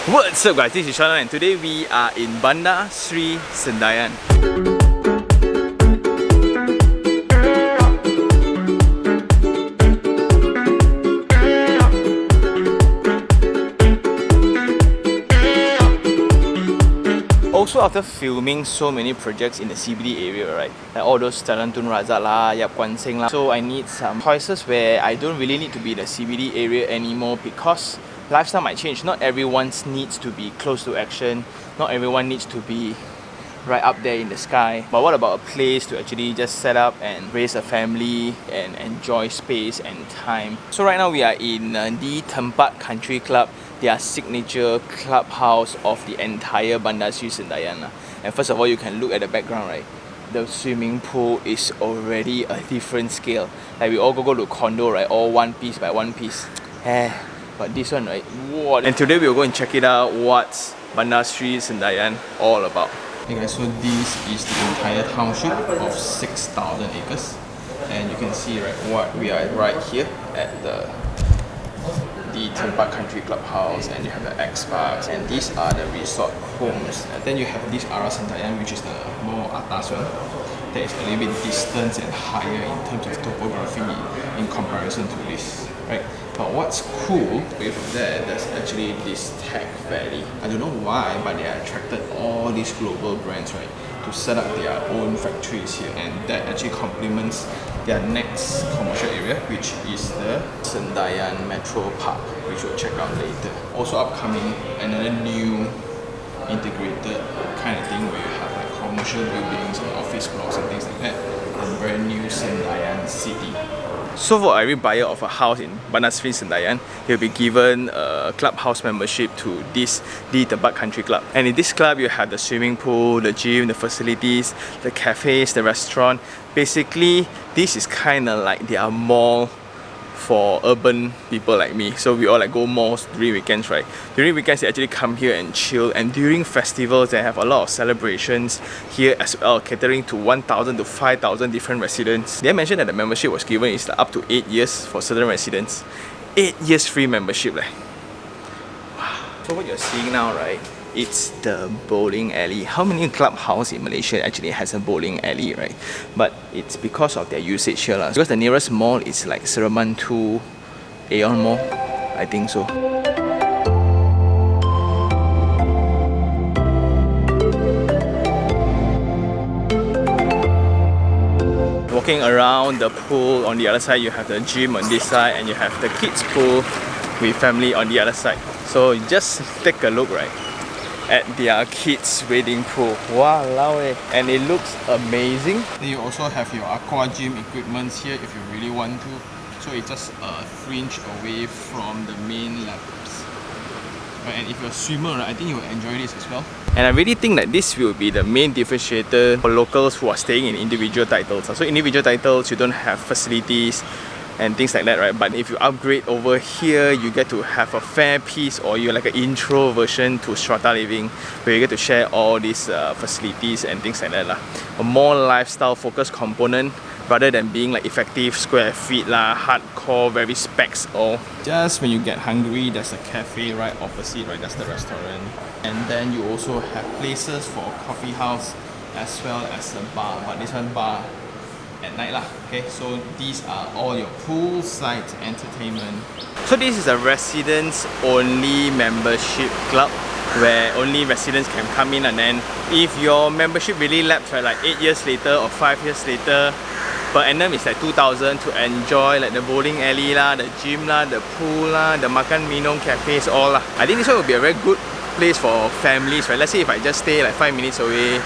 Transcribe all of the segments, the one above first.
What's up guys, this is Shannon and today we are in Bandar Sri Sendayan. Also, after filming so many projects in the CBD area, right, like all those Jalan Tun Razak lah, Yap Kwan Seng lah, so I need some choices where I don't really need to be in the CBD area anymore because lifestyle might change. Not everyone needs to be close to action, not everyone needs to be right up there in the sky. But what about a place to actually just set up and raise a family and enjoy space and time? So right now we are in the Tampa Country Club, their signature clubhouse of the entire Bandar Sri Sendayan. And first of all, you can look at the background, right? The swimming pool is already a different scale. Like we all go to condo, right? All one piece by one piece. But this one, right? Whoa. And today we'll go and check it out. What's Bandar Sri Sendayan all about? Hey guys, so this is the entire township of 6,000 acres. And you can see, right, what we are right here at the Tampa Country Clubhouse, and you have the X Parks, and these are the resort homes. And then you have this Arah Sendayan, which is the more atas one. That is a little bit distant and higher in terms of topography in comparison to this, right? But what's cool away from there, there's actually this tech valley. I don't know why, but they attracted all these global brands, right, to set up their own factories here, and that actually complements their next commercial area, which is the Sendayan Metro Park, which we'll check out later. Also upcoming, another new integrated kind of thing where you have like commercial buildings and office blocks and things like that, and brand new Sendayan City. So for every buyer of a house in Bandar Sri Sendayan, he'll be given a clubhouse membership to the Tampa Country Club. And in this club, you have the swimming pool, the gym, the facilities, the cafes, the restaurant. Basically, this is kind of like their mall for urban people like me. So we all like go malls during weekends, right? During weekends they actually come here and chill, and during festivals they have a lot of celebrations here as well, catering to 1,000 to 5,000 different residents. They mentioned that the membership was given is up to 8 years for certain residents. 8 years free membership. Wow. So what you're seeing now, right, it's the bowling alley. How many clubhouse in Malaysia actually has a bowling alley, right? But it's because of their usage here. Because the nearest mall is like Seremban to Aeon Mall, I think so. Walking around the pool, on the other side you have the gym on this side, and you have the kids pool with family on the other side. So just take a look, right, at their kids wading pool. Wow, and it looks amazing. Then you also have your aqua gym equipments here if you really want to. So it's just a fringe away from the main laps. Right, and if you're a swimmer, right, I think you will enjoy this as well. And I really think that this will be the main differentiator for locals who are staying in individual titles. So individual titles, you don't have facilities and things like that, right? But if you upgrade over here, you get to have a fair piece, or you're like an intro version to Strata Living, where you get to share all these facilities and things like that. A more lifestyle focused component rather than being like effective square feet, hardcore, very specs all. Just when you get hungry, there's a cafe right opposite, right? That's the restaurant. And then you also have places for a coffee house as well as a bar, but this one bar at night lah. Okay, so these are all your poolside entertainment. So this is a residents only membership club where only residents can come in, and then if your membership really lapsed, right, like 8 years later or 5 years later, per annum is like 2,000 to enjoy like the bowling alley lah, the gym lah, the pool lah, the makan minum cafes all lah. I think this one will be a very good place for families, right? Let's say if I just stay like 5 minutes away,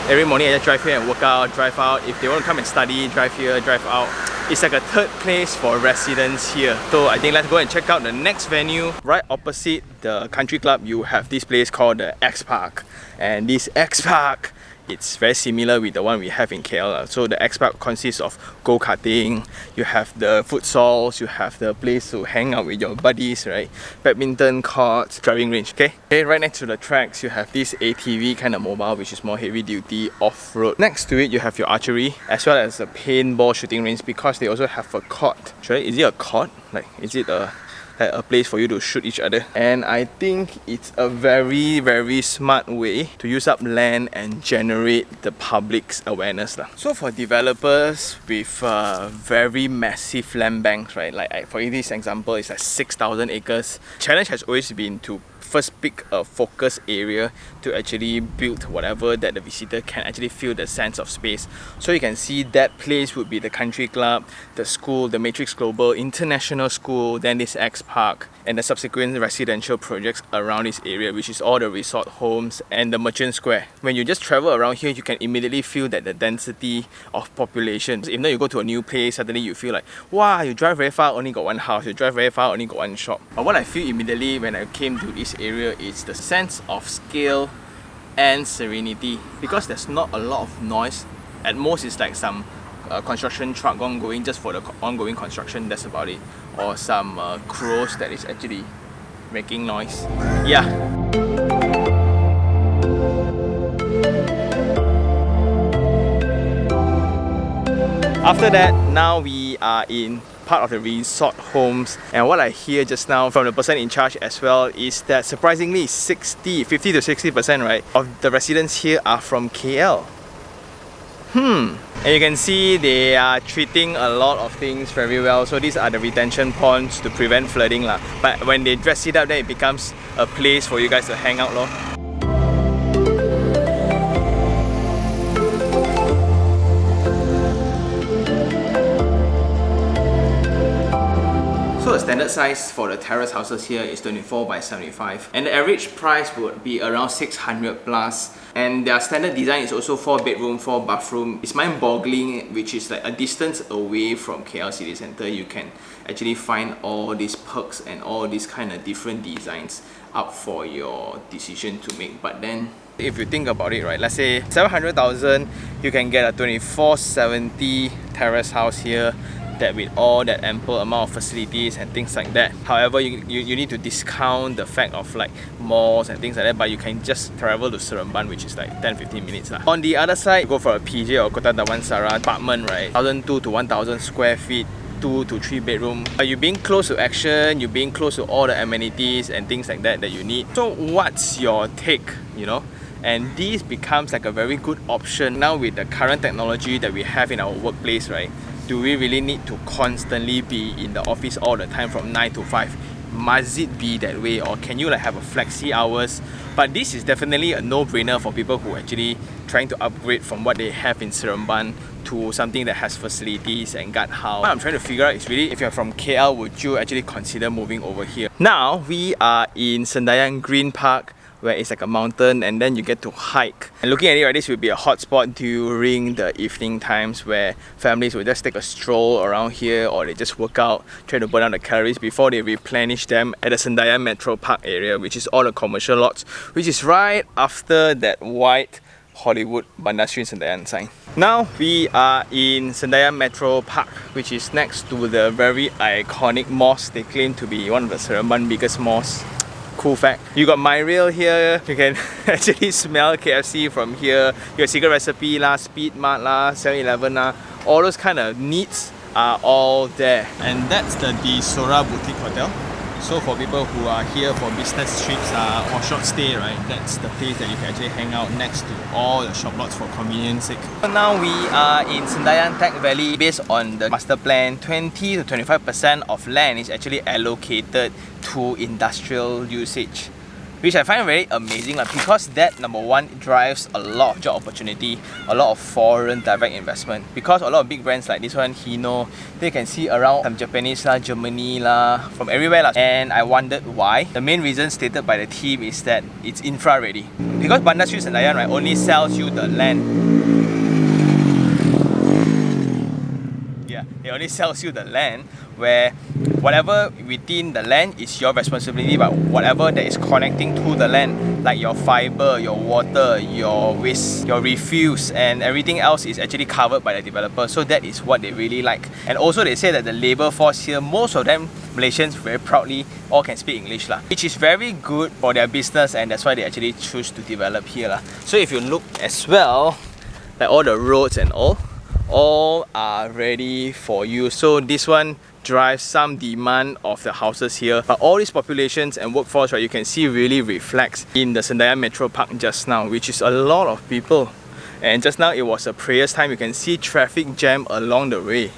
every morning I just drive here and work out, drive out. If they want to come and study, drive here, drive out. It's like a third place for residents here. So I think let's go and check out the next venue. Right opposite the country club, you have this place called the X Park. And this X Park, it's very similar with the one we have in KL. So the X Park consists of go-karting, you have the futsals, you have the place to hang out with your buddies, right? Badminton courts, driving range, okay? Right next to the tracks, you have this ATV kind of mobile, which is more heavy duty off-road. Next to it, you have your archery, as well as a paintball shooting range, because they also have a court. Is it a court? Like, is it a a place for you to shoot each other. And I think it's a very, very smart way to use up land and generate the public's awareness. So for developers with very massive land banks, right, like for this example, it's like 6,000 acres. Challenge has always been to first pick a focus area to actually build whatever that the visitor can actually feel the sense of space. So you can see that place would be the country club, the school, the Matrix Global International School, then this X Park, and the subsequent residential projects around this area, which is all the resort homes and the Merchant Square. When you just travel around here, you can immediately feel that the density of population. Even though you go to a new place, suddenly you feel like, wow, you drive very far, only got one house, you drive very far, only got one shop. But what I feel immediately when I came to this area is the sense of scale and serenity, because there's not a lot of noise. At most it's like some construction truck ongoing just for the ongoing construction, that's about it, or some crows that is actually making noise. Yeah. After that, now we are in part of the resort homes, and what I hear just now from the person in charge as well is that surprisingly 50 to 60%, right, of the residents here are from KL. And you can see they are treating a lot of things very well. So these are the retention ponds to prevent flooding lah. But when they dress it up, then it becomes a place for you guys to hang out lor. So the standard size for the terrace houses here is 24 by 75, and the average price would be around 600 plus. And their standard design is also 4 bedroom, 4 bathroom. It's mind-boggling, which is like a distance away from KL City Centre. You can actually find all these perks and all these kind of different designs up for your decision to make. But then, if you think about it, right, let's say 700,000, you can get a 2470 terrace house here, that with all that ample amount of facilities and things like that. However, you need to discount the fact of like malls and things like that, but you can just travel to Seremban, which is like 10-15 minutes. On the other side, go for a PJ or Kota Damansara apartment, right, 1,200 to 1,000 square feet, 2 to 3 bedroom. You're being close to action, you're being close to all the amenities and things like that you need. So what's your take, you know? And this becomes like a very good option now with the current technology that we have in our workplace, right? Do we really need to constantly be in the office all the time from 9 to 5? Must it be that way, or can you like have a flexi hours? But this is definitely a no-brainer for people who are actually trying to upgrade from what they have in Seremban to something that has facilities and guardhouse. What I'm trying to figure out is really, if you're from KL, would you actually consider moving over here? Now we are in Sendayan Green Park, where it's like a mountain and then you get to hike. And looking at it, right, this will be a hot spot during the evening times where families will just take a stroll around here, or they just work out, try to burn down the calories before they replenish them at the Sendayan Metro Park area, which is all the commercial lots, which is right after that white Hollywood Bandar Sri Sendayan sign. Now we are in Sendayan Metro Park, which is next to the very iconic mosque. They claim to be one of the Seremban biggest mosques. Cool fact. You got My Rail here, you can actually smell KFC from here. Your secret recipe lah, Speed Mart lah, 7-Eleven lah, all those kind of needs are all there. And that's the Sora Boutique Hotel. So for people who are here for business trips or short stay, right, that's the place that you can actually hang out next to all the shop lots for convenience sake. So now we are in Sendayan Tech Valley. Based on the master plan, 20 to 25% of land is actually allocated to industrial usage, which I find very amazing because that, number one, drives a lot of job opportunity, a lot of foreign direct investment, because a lot of big brands like this one, Hino, they can see around some Japanese lah, Germany lah, from everywhere lah. And I wondered why. The main reason stated by the team is that it's infra ready. Because Bandar Sri Sendayan, right, only sells you the land. Yeah, it only sells you the land, where whatever within the land is your responsibility, but whatever that is connecting to the land, like your fiber, your water, your waste, your refuse, and everything else is actually covered by the developer. So that is what they really like. And also they say that the labour force here, most of them Malaysians very proudly all can speak English lah, which is very good for their business, and that's why they actually choose to develop here lah. So if you look as well, like all the roads and all are ready for you. So this one drives some demand of the houses here. But all these populations and workforce, right, you can see really reflects in the Sendayan Metro Park just now, which is a lot of people. And just now it was a prayers time. You can see traffic jam along the way.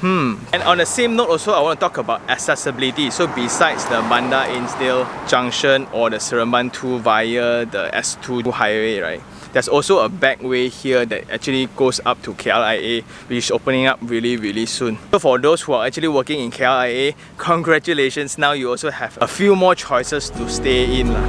And on the same note also, I want to talk about accessibility. So besides the Bandar Sri Junction or the Seremban 2 via the S2 highway, right, there's also a back way here that actually goes up to KLIA, which is opening up really soon. So for those who are actually working in KLIA, congratulations, now you also have a few more choices to stay in lah.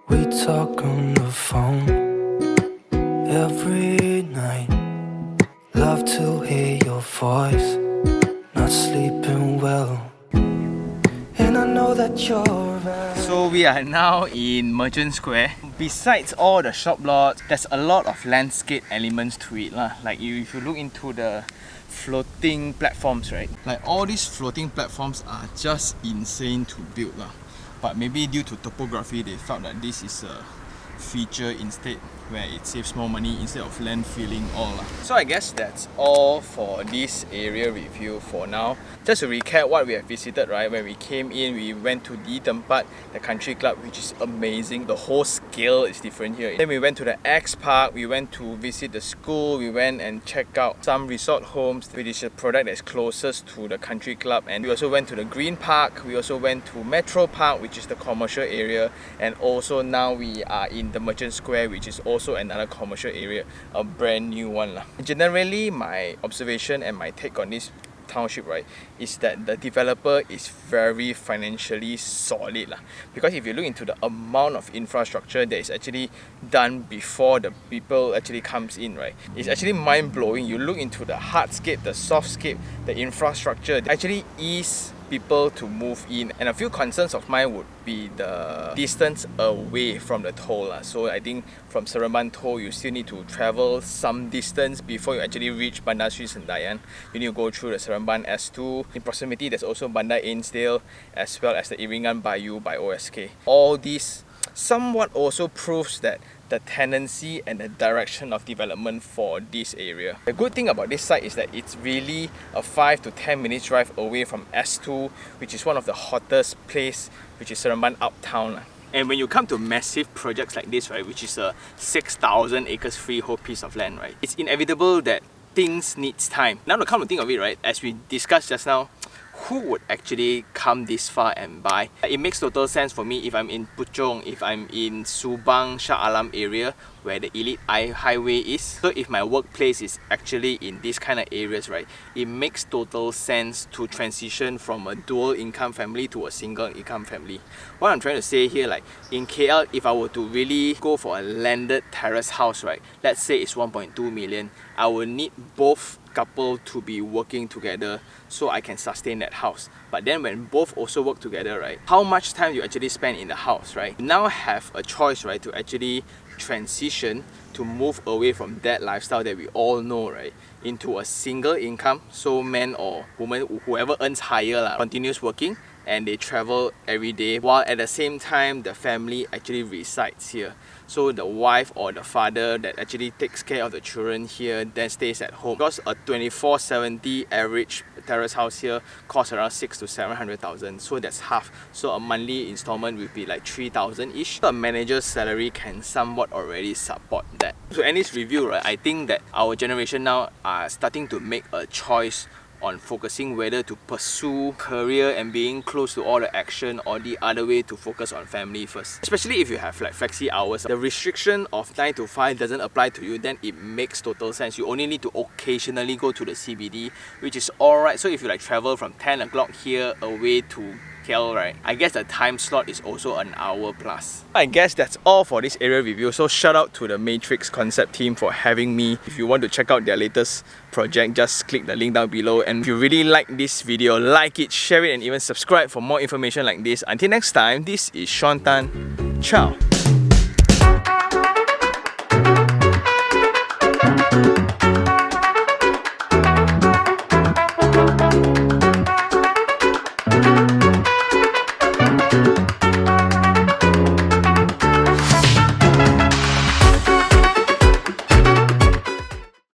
We talk on the phone every night. Love to hear your voice. Not sleeping well. And I know that you're right. So we are now in Merchant Square. Besides all the shop lots, there's a lot of landscape elements to it lah. Like if you look into the floating platforms, right? Like all these floating platforms are just insane to build lah. But maybe due to topography, they felt that this is a feature instead, where it saves more money instead of landfilling all. So I guess that's all for this area review for now. Just to recap what we have visited, right? When we came in, we went to the Tampa, the country club, which is amazing. The whole scale is different here. Then we went to the X Park, we went to visit the school, we went and checked out some resort homes, which is a product that's closest to the country club. And we also went to the Green Park, we also went to Metro Park, which is the commercial area. And also now we are in the Merchant Square, which is also another commercial area, a brand new one lah. Generally, my observation and my take on this township, right, is that the developer is very financially solid lah. Because if you look into the amount of infrastructure that is actually done before the people actually comes in, right, it's actually mind-blowing. You look into the hardscape, the softscape, the infrastructure actually is people to move in. And a few concerns of mine would be the distance away from the toll. So I think from Seremban toll, you still need to travel some distance before you actually reach Bandar Sri Sendayan. You need to go through the Seremban S2. In proximity, there's also Bandar Ainsdale, as well as the Iringan Bayou by OSK. All these somewhat also proves that the tendency and the direction of development for this area. The good thing about this site is that it's really a 5 to 10 minutes drive away from S2, which is one of the hottest place, which is Seremban Uptown. And when you come to massive projects like this, right, which is a 6,000 acres freehold piece of land, right, it's inevitable that things needs time. Now to come to think of it, right, as we discussed just now, who would actually come this far and buy? It makes total sense for me if I'm in Puchong, if I'm in Subang, Shah Alam area where the Elite Highway is. So if my workplace is actually in these kind of areas, right, it makes total sense to transition from a dual income family to a single income family. What I'm trying to say here, like in KL, if I were to really go for a landed terrace house, right, let's say it's 1.2 million, I will need both couple to be working together so I can sustain that house. But then when both also work together, right, how much time you actually spend in the house, right? You now have a choice, right, to actually transition to move away from that lifestyle that we all know, right, into a single income. So man or woman, whoever earns higher, continues working and they travel every day, while at the same time the family actually resides here. So the wife or the father that actually takes care of the children here then stays at home. Because a 24/70 average terrace house here costs around 600,000 to 700,000, so that's half. So a monthly installment will be like 3,000-ish. A manager's salary can somewhat already support that. To end this review, right, I think that our generation now are starting to make a choice on focusing whether to pursue career and being close to all the action, or the other way to focus on family first. Especially if you have like flexi hours. The restriction of 9 to 5 doesn't apply to you, then it makes total sense. You only need to occasionally go to the CBD, which is alright. So if you like travel from 10 o'clock here away to KL, right, I guess the time slot is also an hour plus. I guess that's all for this area review. So shout out to the Matrix concept team for having me. If you want to check out their latest project, just click the link down below. And if you really like this video, like it, share it, and even subscribe for more information like this. Until next time, this is Sean Tan. Ciao.